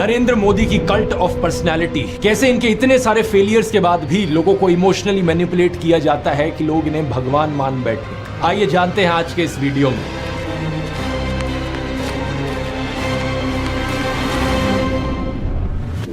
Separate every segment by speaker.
Speaker 1: नरेंद्र मोदी की cult of personality, कैसे इनके इतने सारे फेलियर्स के बाद भी लोगों को इमोशनली मैनिपुलेट किया जाता है कि लोग इन्हें भगवान मान बैठे। आइए जानते हैं आज के इस वीडियो में।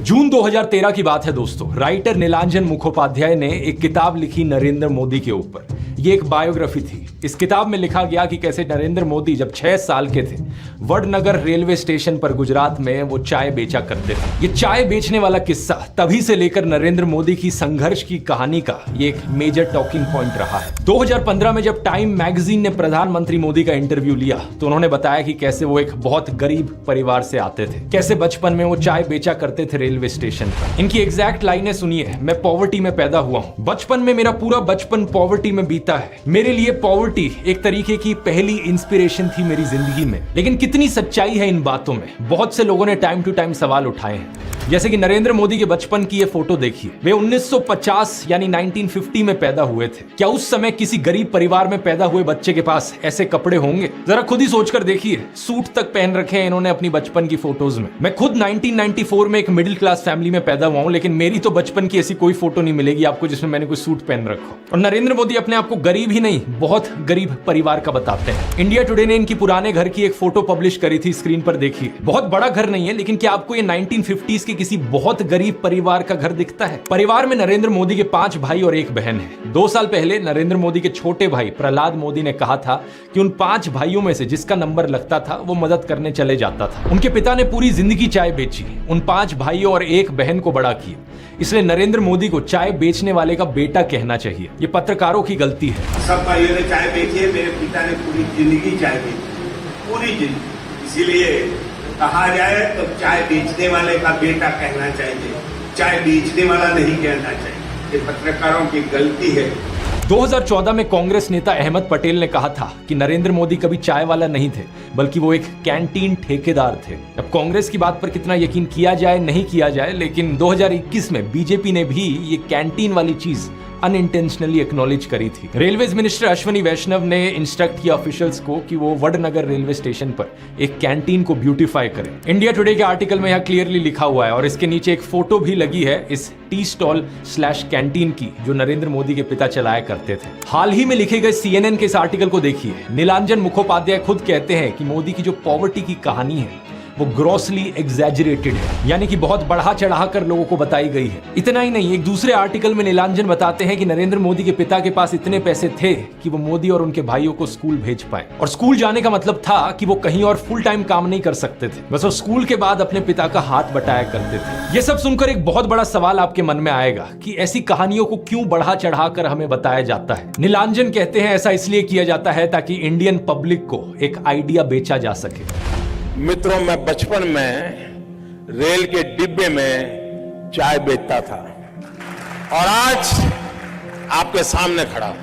Speaker 1: जून 2013 की बात है दोस्तों। राइटर नीलांजन मुखोपाध्याय ने एक किताब लिखी नरेंद्र मोदी के ऊपर। ये एक बायोग्राफी थी। इस किताब में लिखा गया कि कैसे नरेंद्र मोदी जब 6 साल के थे, वडनगर रेलवे स्टेशन पर गुजरात में वो चाय बेचा करते थे। ये चाय बेचने वाला किस्सा तभी से लेकर नरेंद्र मोदी की संघर्ष की कहानी का ये एक मेजर टॉकिंग पॉइंट रहा है। 2015 में जब टाइम मैगजीन ने प्रधानमंत्री मोदी का इंटरव्यू लिया तो उन्होंने बताया कि कैसे वो एक बहुत गरीब परिवार से आते थे, कैसे बचपन में वो चाय बेचा करते थे रेलवे स्टेशन पर। इनकी एग्जैक्ट लाइनें सुनिए। मैं पॉवर्टी में पैदा हुआ हूं, बचपन में मेरा पूरा बचपन पॉवर्टी में बीता है। मेरे लिए पॉवर्टी एक तरीके की पहली इंस्पिरेशन थी मेरी जिंदगी में। लेकिन कितनी सच्चाई है इन बातों में, बहुत से लोगों ने टाइम टू टाइम सवाल उठाए हैं। जैसे कि नरेंद्र मोदी के बचपन की ये फोटो देखिए। वे 1950 यानी 1950 में पैदा हुए थे। क्या उस समय किसी गरीब परिवार में पैदा हुए बच्चे के पास ऐसे कपड़े होंगे? जरा खुद ही सोचकर देखिए। सूट तक पहन रखे हैं इन्होंने अपनी बचपन की फोटोज में। मैं खुद 1994 में एक मिडिल क्लास फैमिली में पैदा हुआ हूं, लेकिन मेरी तो बचपन की ऐसी कोई फोटो नहीं मिलेगी आपको जिसमें मैंने कोई सूट पहन रखा हो। और नरेंद्र मोदी अपने आप को गरीब ही नहीं, बहुत गरीब परिवार का बताते हैं। इंडिया टुडे ने इनकी पुराने घर की एक फोटो पब्लिश करी थी। स्क्रीन पर देखिए। बहुत बड़ा घर नहीं है, लेकिन क्या आपको ये 1950s के किसी बहुत गरीब परिवार का घर दिखता है? परिवार में नरेंद्र मोदी के 5 भाई और 1 बहन है। 2 साल पहले नरेंद्र मोदी के छोटे भाई प्रहलाद मोदी ने कहा था कि उन 5 भाइयों में से जिसका नंबर लगता था वो मदद करने चले जाता था। उनके पिता ने पूरी जिंदगी चाय बेची, उन 5 भाइयों और 1 बहन को बड़ा किया। इसलिए नरेंद्र मोदी को चाय बेचने वाले का बेटा कहना चाहिए। ये पत्रकारों की गलती है।
Speaker 2: सब भाइयों ने चाय बेची है, मेरे पिता ने पूरी जिंदगी चाय बेची, पूरी जिंदगी। इसीलिए कहा जाए तो चाय बेचने वाले का बेटा कहना चाहिए, चाय बेचने वाला नहीं कहना चाहिए। ये पत्रकारों की गलती है।
Speaker 1: 2014 में कांग्रेस नेता अहमद पटेल ने कहा था कि नरेंद्र मोदी कभी चाय वाला नहीं थे, बल्कि वो एक कैंटीन ठेकेदार थे। अब कांग्रेस की बात पर कितना यकीन किया जाए नहीं किया जाए, लेकिन 2021 में बीजेपी ने भी ये कैंटीन वाली चीज अनइंटेंशनली एक्नॉलेज करी थी। रेलवेज मिनिस्टर अश्विनी वैष्णव ने इंस्ट्रक्ट किया ऑफिशियल्स को कि वो वडनगर रेलवे स्टेशन पर एक कैंटीन को ब्यूटीफाई करें। इंडिया टुडे के आर्टिकल में यह क्लियरली लिखा हुआ है और इसके नीचे एक फोटो भी लगी है इस टी स्टॉल / कैंटीन की जो नरेंद्र मोदी के पिता चलाया करते थे। हाल ही में लिखे गए CNN के इस आर्टिकल को देखिए। नीलांजन मुखोपाध्याय खुद कहते हैं कि मोदी की जो पॉवर्टी की कहानी है वो ग्रॉसली एग्जैजरेटेड है, यानी कि बहुत बढ़ा चढ़ा कर लोगों को बताई गई है। इतना ही नहीं, एक दूसरे आर्टिकल में नीलांजन बताते हैं कि नरेंद्र मोदी के पिता के पास इतने पैसे थे कि वो मोदी और उनके भाइयों को स्कूल भेज पाए। और स्कूल जाने का मतलब था कि वो कहीं और फुल टाइम काम नहीं कर सकते थे, बस वो स्कूल के बाद अपने पिता का हाथ बटाया करते थे। ये सब सुनकर एक बहुत बड़ा सवाल आपके मन में आएगा कि ऐसी कहानियों को क्यों बढ़ा चढ़ा कर हमें बताया जाता है। नीलांजन कहते हैं ऐसा इसलिए किया जाता है ताकि इंडियन पब्लिक को एक आइडिया बेचा जा सके।
Speaker 3: मित्रों, मैं बचपन में रेल के डिब्बे में चाय बेचता था और आज आपके सामने खड़ा हूं।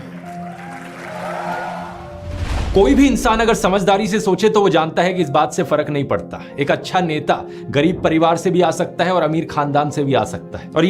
Speaker 1: कोई भी इंसान अगर समझदारी से सोचे तो वो जानता है कि इस बात से फर्क नहीं पड़ता। एक अच्छा नेता गरीब परिवार से भी आ सकता है और अमीर खानदान से भी आ सकता है। और